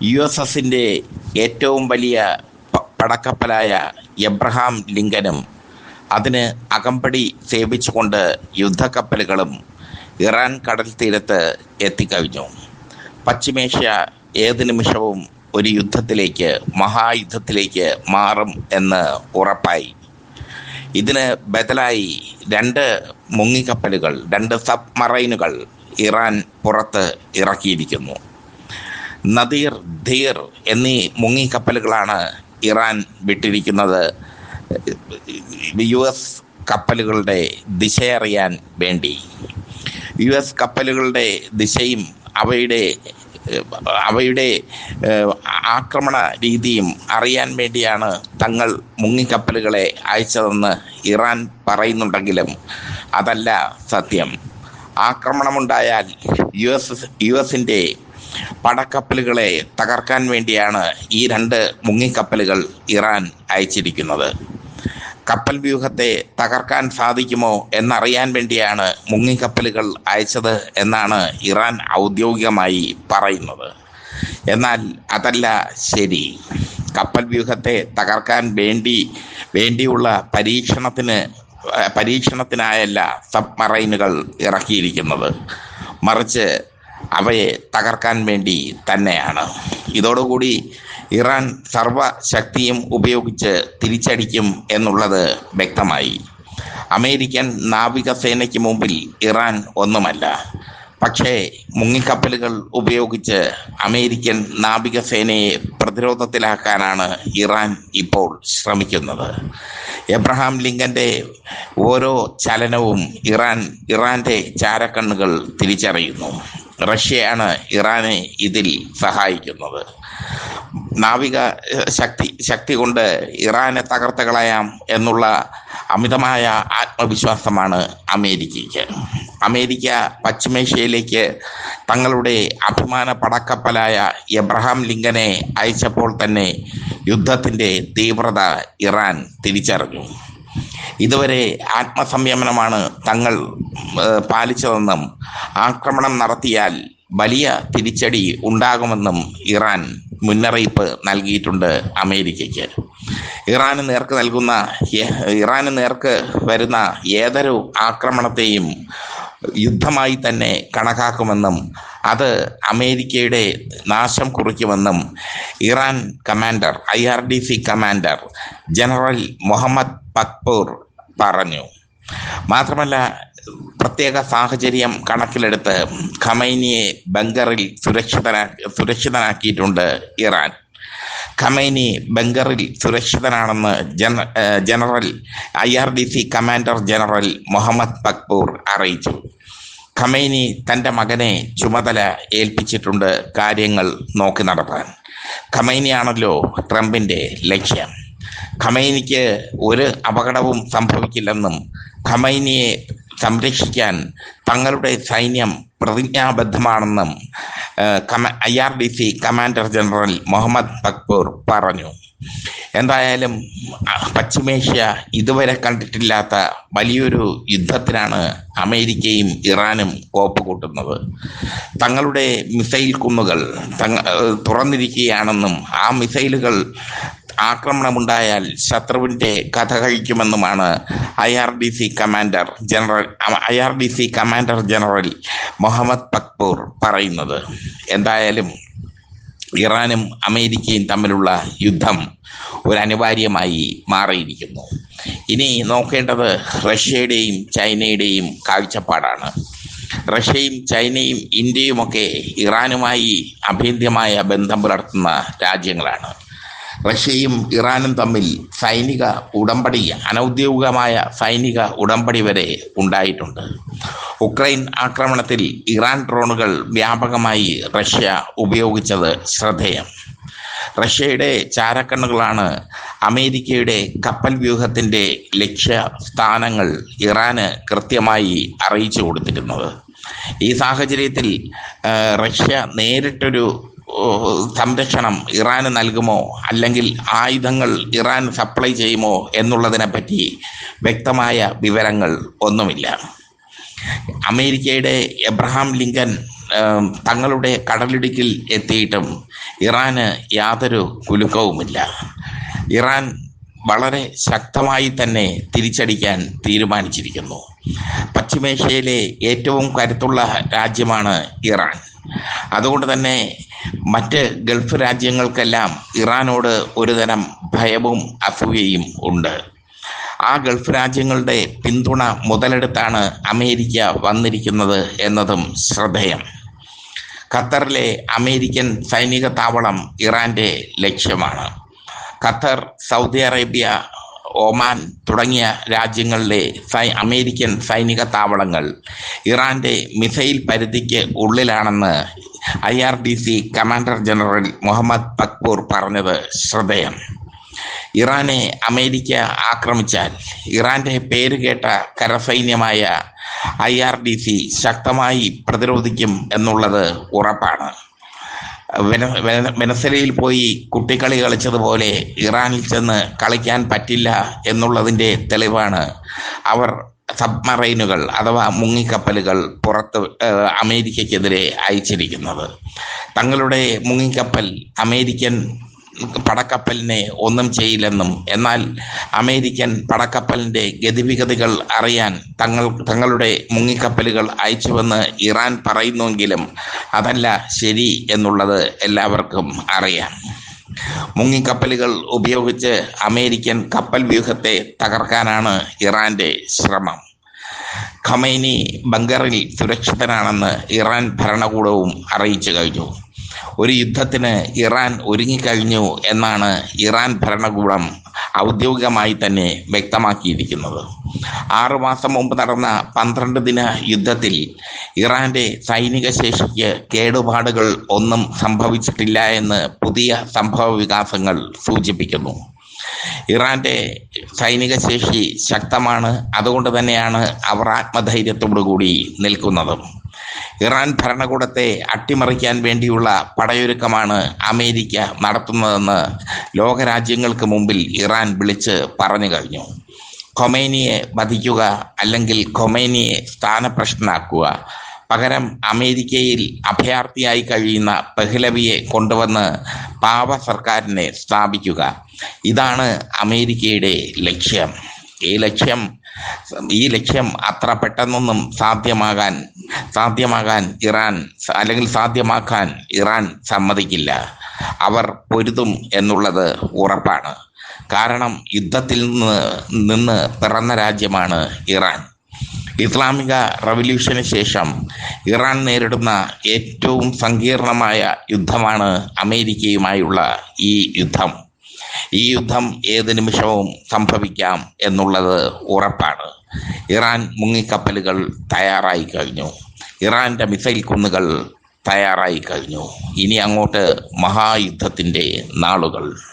USSന്റെ ഏറ്റവും വലിയ പടക്കപ്പലായ എബ്രഹാം ലിങ്കനും അതിന് അകമ്പടി സേവിച്ചുകൊണ്ട് യുദ്ധക്കപ്പലുകളും ഇറാൻ കടൽ തീരത്ത് എത്തിക്കഴിഞ്ഞു. പശ്ചിമേഷ്യ ഏത് നിമിഷവും ഒരു മഹായുദ്ധത്തിലേക്ക് മാറും എന്ന് ഉറപ്പായി. ഇതിന് ബദലായി രണ്ട് മുങ്ങിക്കപ്പലുകൾ, രണ്ട് സബ്മറൈനുകൾ ഇറാൻ പുറത്ത് ഇറക്കിയിരിക്കുന്നു. നദീർ, ധീർ എന്നീ മുങ്ങിക്കപ്പലുകളാണ് ഇറാൻ വിട്ടിരിക്കുന്നത് US കപ്പലുകളുടെ ദിശയറിയാൻ വേണ്ടി. US കപ്പലുകളുടെ ദിശയും അവയുടെ ആക്രമണ രീതിയും അറിയാൻ വേണ്ടിയാണ് തങ്ങൾ മുങ്ങിക്കപ്പലുകളെ അയച്ചതെന്ന് ഇറാൻ പറയുന്നുണ്ടെങ്കിലും അതല്ല സത്യം. ആക്രമണമുണ്ടായാൽ യുഎസിൻ്റെ പടക്കപ്പലുകളെ തകർക്കാൻ വേണ്ടിയാണ് ഈ രണ്ട് മുങ്ങിക്കപ്പലുകൾ ഇറാൻ അയച്ചിരിക്കുന്നത്. കപ്പൽ വ്യൂഹത്തെ തകർക്കാൻ സാധിക്കുമോ എന്നറിയാൻ വേണ്ടിയാണ് മുങ്ങിക്കപ്പലുകൾ അയച്ചത് എന്നാണ് ഇറാൻ ഔദ്യോഗികമായി പറയുന്നത്. എന്നാൽ അതല്ല ശരി. കപ്പൽ വ്യൂഹത്തെ തകർക്കാൻ വേണ്ടിയുള്ള പരീക്ഷണത്തിനായല്ല സബ്മറൈനുകൾ ഇറക്കിയിരിക്കുന്നത്, മറിച്ച് അവയെ തകർക്കാൻ വേണ്ടി തന്നെയാണ്. ഇതോടുകൂടി ഇറാൻ സർവശക്തിയും ഉപയോഗിച്ച് തിരിച്ചടിക്കും എന്നുള്ളത് വ്യക്തമായി. അമേരിക്കൻ നാവികസേനയ്ക്ക് മുമ്പിൽ ഇറാൻ ഒന്നുമല്ല. പക്ഷേ മുങ്ങിക്കപ്പലുകൾ ഉപയോഗിച്ച് അമേരിക്കൻ നാവികസേനയെ പ്രതിരോധത്തിലാക്കാനാണ് ഇറാൻ ഇപ്പോൾ ശ്രമിക്കുന്നത്. എബ്രഹാം ലിങ്കന്റെ ഓരോ ചലനവും ഇറാന്റെ ചാരക്കണ്ണുകൾ തിരിച്ചറിയുന്നു. റഷ്യയാണ് ഇറാനെ ഇതിൽ സഹായിക്കുന്നത്. നാവിക ശക്തി കൊണ്ട് ഇറാനെ തകർത്ത് കളയാം എന്നുള്ള അമിതമായ ആത്മവിശ്വാസമാണ് അമേരിക്കയ്ക്ക്. അമേരിക്ക പശ്ചിമേഷ്യയിലേക്ക് തങ്ങളുടെ അഭിമാന പടക്കപ്പലായ എബ്രഹാം ലിങ്കനെ അയച്ചപ്പോൾ തന്നെ യുദ്ധത്തിൻ്റെ തീവ്രത ഇറാൻ തിരിച്ചറിഞ്ഞു. ഇതുവരെ ആത്മസംയമനമാണ് തങ്ങൾ പാലിച്ചതെന്നും ആക്രമണം നടത്തിയാൽ വലിയ തിരിച്ചടി ഉണ്ടാകുമെന്നും ഇറാൻ മുന്നറിയിപ്പ് നൽകിയിട്ടുണ്ട് അമേരിക്കയ്ക്ക്. ഇറാന് നേർക്ക് വരുന്ന ഏതൊരു ആക്രമണത്തെയും യുദ്ധമായി തന്നെ കണക്കാക്കുമെന്നും അത് അമേരിക്കയുടെ നാശം കുറിക്കുമെന്നും Iran commander, IRGC commander general Muhammad Pakpour പറഞ്ഞു. മാത്രമല്ല, പ്രത്യേക സാഹചര്യം കണക്കിലെടുത്ത് ഖമൈനിയെ ബങ്കറിൽ സുരക്ഷിതനാക്കിയിട്ടുണ്ട് ഇറാൻ. ഖമൈനി ബങ്കറിൽ സുരക്ഷിതനാണെന്ന് IRGC commander general Muhammad Pakpour അറിയിച്ചു. ഖമൈനി തൻ്റെ മകനെ ചുമതല ഏൽപ്പിച്ചിട്ടുണ്ട് കാര്യങ്ങൾ നോക്കി നടത്താൻ. ഖമൈനിയാണല്ലോ ട്രംപിൻ്റെ ലക്ഷ്യം. ഖമൈനിക്ക് ഒരു അപകടവും സംഭവിക്കില്ലെന്നും ഖമൈനിയെ സംരക്ഷിക്കാൻ തങ്ങളുടെ സൈന്യം പ്രതിജ്ഞാബദ്ധമാണെന്നും IRGC commander general Muhammad Pakpour പറഞ്ഞു. എന്തായാലും പശ്ചിമേഷ്യ ഇതുവരെ കണ്ടിട്ടില്ലാത്ത വലിയൊരു യുദ്ധത്തിനാണ് അമേരിക്കയും ഇറാനും കോപ്പുകൂട്ടുന്നത്. തങ്ങളുടെ മിസൈൽ കുന്നുകൾ തുറന്നിരിക്കുകയാണെന്നും ആ മിസൈലുകൾ ആക്രമണമുണ്ടായാൽ ശത്രുവിൻ്റെ കഥ കഴിക്കുമെന്നുമാണ് IRGC കമാൻഡർ ജനറൽ മുഹമ്മദ് ബക്പൂർ പറയുന്നത്. എന്തായാലും ഇറാനും അമേരിക്കയും തമ്മിലുള്ള യുദ്ധം ഒരു അനിവാര്യമായി മാറിയിരിക്കുന്നു. ഇനി നോക്കേണ്ടത് റഷ്യയുടെയും ചൈനയുടെയും കാഴ്ചപ്പാടാണ്. റഷ്യയും ചൈനയും ഇന്ത്യയുമൊക്കെ ഇറാനുമായി അഭേദ്യമായ ബന്ധം പുലർത്തുന്ന രാജ്യങ്ങളാണ്. റഷ്യയും ഇറാനും തമ്മിൽ അനൗദ്യോഗികമായ സൈനിക ഉടമ്പടി വരെ ഉണ്ടായിട്ടുണ്ട്. ഉക്രൈൻ ആക്രമണത്തിൽ ഇറാൻ ഡ്രോണുകൾ വ്യാപകമായി റഷ്യ ഉപയോഗിച്ചത് ശ്രദ്ധേയം. റഷ്യയുടെ ചാരക്കണ്ണുകളാണ് അമേരിക്കയുടെ കപ്പൽ വ്യൂഹത്തിൻ്റെ ലക്ഷ്യസ്ഥാനങ്ങൾ ഇറാന് കൃത്യമായി അറിയിച്ചു കൊടുത്തിരുന്നത്. ഈ സാഹചര്യത്തിൽ റഷ്യ നേരിട്ടൊരു സംരക്ഷണം ഇറാന് നൽകുമോ, അല്ലെങ്കിൽ ആയുധങ്ങൾ ഇറാൻ സപ്ലൈ ചെയ്യുമോ എന്നുള്ളതിനെപ്പറ്റി വ്യക്തമായ വിവരങ്ങൾ ഒന്നുമില്ല. അമേരിക്കയുടെ എബ്രഹാം ലിങ്കൻ തങ്ങളുടെ കടലിടുക്കിൽ എത്തിയിട്ടും ഇറാന് യാതൊരു കുലുക്കവുമില്ല. ഇറാൻ വളരെ ശക്തമായി തന്നെ തിരിച്ചടിക്കാൻ തീരുമാനിച്ചിരിക്കുന്നു. പശ്ചിമേഷ്യയിലെ ഏറ്റവും കരുത്തുള്ള രാജ്യമാണ് ഇറാൻ. അതുകൊണ്ട് തന്നെ മറ്റ് ഗൾഫ് രാജ്യങ്ങൾക്കെല്ലാം ഇറാനോട് ഒരുതരം ഭയവും അസൂയയും ഉണ്ട്. ആ ഗൾഫ് രാജ്യങ്ങളുടെ പിന്തുണ മുതലെടുത്താണ് അമേരിക്ക വന്നിരിക്കുന്നത് എന്നതും ശ്രദ്ധേയം. ഖത്തറിലെ അമേരിക്കൻ സൈനിക താവളം ഇറാന്റെ ലക്ഷ്യമാണ്. ഖത്തർ, സൗദി അറേബ്യ, ഒമാൻ തുടങ്ങിയ രാജ്യങ്ങളിലെ അമേരിക്കൻ സൈനിക താവളങ്ങൾ ഇറാന്റെ മിസൈൽ പരിധിക്ക് ഉള്ളിലാണെന്ന് IRGC കമാൻഡർ ജനറൽ മുഹമ്മദ് ബക്പൂർ പറഞ്ഞത് ശ്രദ്ധേയം. ഇറാനെ അമേരിക്ക ആക്രമിച്ചാൽ ഇറാന്റെ പേരുകേട്ട കരസൈന്യമായ IRGC ശക്തമായി പ്രതിരോധിക്കും എന്നുള്ളത് ഉറപ്പാണ്. വെനസ്വേലയിൽ പോയി കുട്ടിക്കളി കളിച്ചതുപോലെ ഇറാനിൽ ചെന്ന് കളിക്കാൻ പറ്റില്ല എന്നുള്ളതിൻ്റെ തെളിവാണ് അവർ സബ്മറൈനുകൾ അഥവാ മുങ്ങിക്കപ്പലുകൾ പുറത്ത് അമേരിക്കയ്ക്കെതിരെ അയച്ചിരിക്കുന്നത്. തങ്ങളുടെ മുങ്ങിക്കപ്പൽ അമേരിക്കൻ പടക്കപ്പലിനെ ഒന്നും ചെയ്യില്ലെന്നും, എന്നാൽ അമേരിക്കൻ പടക്കപ്പലിൻ്റെ ഗതിവിഗതികൾ അറിയാൻ തങ്ങളുടെ മുങ്ങിക്കപ്പലുകൾ അയച്ചുവെന്ന് ഇറാൻ പറയുന്നുവെങ്കിലും അതല്ല ശരി എന്നുള്ളത് എല്ലാവർക്കും അറിയാം. മുങ്ങിക്കപ്പലുകൾ ഉപയോഗിച്ച് അമേരിക്കൻ കപ്പൽ വ്യൂഹത്തെ തകർക്കാനാണ് ഇറാന്റെ ശ്രമം. ഖമൈനി ബങ്കറിൽ സുരക്ഷിതനാണെന്ന് ഇറാൻ ഭരണകൂടവും അറിയിച്ചു കഴിഞ്ഞു. ഒരു യുദ്ധത്തിന് ഇറാൻ ഒരുങ്ങിക്കഴിഞ്ഞു എന്നാണ് ഇറാൻ ഭരണകൂടം ഔദ്യോഗികമായി തന്നെ വ്യക്തമാക്കിയിരിക്കുന്നത്. 6 മാസം മുമ്പ് നടന്ന 12 ദിന യുദ്ധത്തിൽ ഇറാന്റെ സൈനിക ശേഷിക്ക് കേടുപാടുകൾ ഒന്നും സംഭവിച്ചിട്ടില്ല എന്ന് പുതിയ സംഭവ വികാസങ്ങൾ സൂചിപ്പിക്കുന്നു. ഇറാന്റെ സൈനിക ശേഷി ശക്തമാണ്. അതുകൊണ്ട് തന്നെയാണ് അവർ ആത്മധൈര്യത്തോടു കൂടി നിൽക്കുന്നത്. ഇറാൻ ഭരണകൂടത്തെ അട്ടിമറിക്കാൻ വേണ്ടിയുള്ള പടയൊരുക്കമാണ് അമേരിക്ക നടത്തുന്നതെന്ന് ലോകരാജ്യങ്ങൾക്ക് മുമ്പിൽ ഇറാൻ വിളിച്ച് പറഞ്ഞു കഴിഞ്ഞു. ഖൊമൈനിയെ വധിക്കുക, അല്ലെങ്കിൽ ഖൊമൈനിയെ സ്ഥാനഭ്രഷ്ടനാക്കുക, പകരം അമേരിക്കയിൽ അഭയാർത്ഥിയായി കഴിയുന്ന പെഹ്ലവിയെ കൊണ്ടുവന്ന് പാവ സർക്കാരിനെ സ്ഥാപിക്കുക, ഇതാണ് അമേരിക്കയുടെ ലക്ഷ്യം. ഈ ലക്ഷ്യം അത്ര പെട്ടെന്നൊന്നും സാധ്യമാക്കാൻ ഇറാൻ സമ്മതിക്കില്ല. അവർ പൊരുതും എന്നുള്ളത് ഉറപ്പാണ്. കാരണം യുദ്ധത്തിൽ നിന്ന് പിറന്ന രാജ്യമാണ് ഇറാൻ. ഇസ്ലാമിക റവല്യൂഷന് ശേഷം ഇറാൻ നേരിടുന്ന ഏറ്റവും സങ്കീർണമായ യുദ്ധമാണ് അമേരിക്കയുമായുള്ള ഈ യുദ്ധം. ഈ യുദ്ധം ഏത് നിമിഷവും സംഭവിക്കാം എന്നുള്ളത് ഉറപ്പാണ്. ഇറാൻ മുങ്ങിക്കപ്പലുകൾ തയ്യാറായി കഴിഞ്ഞു. ഇറാന്റെ മിസൈൽ കുന്നുകൾ തയ്യാറായി കഴിഞ്ഞു. ഇനി അങ്ങോട്ട് മഹായുദ്ധത്തിൻ്റെ നാളുകൾ.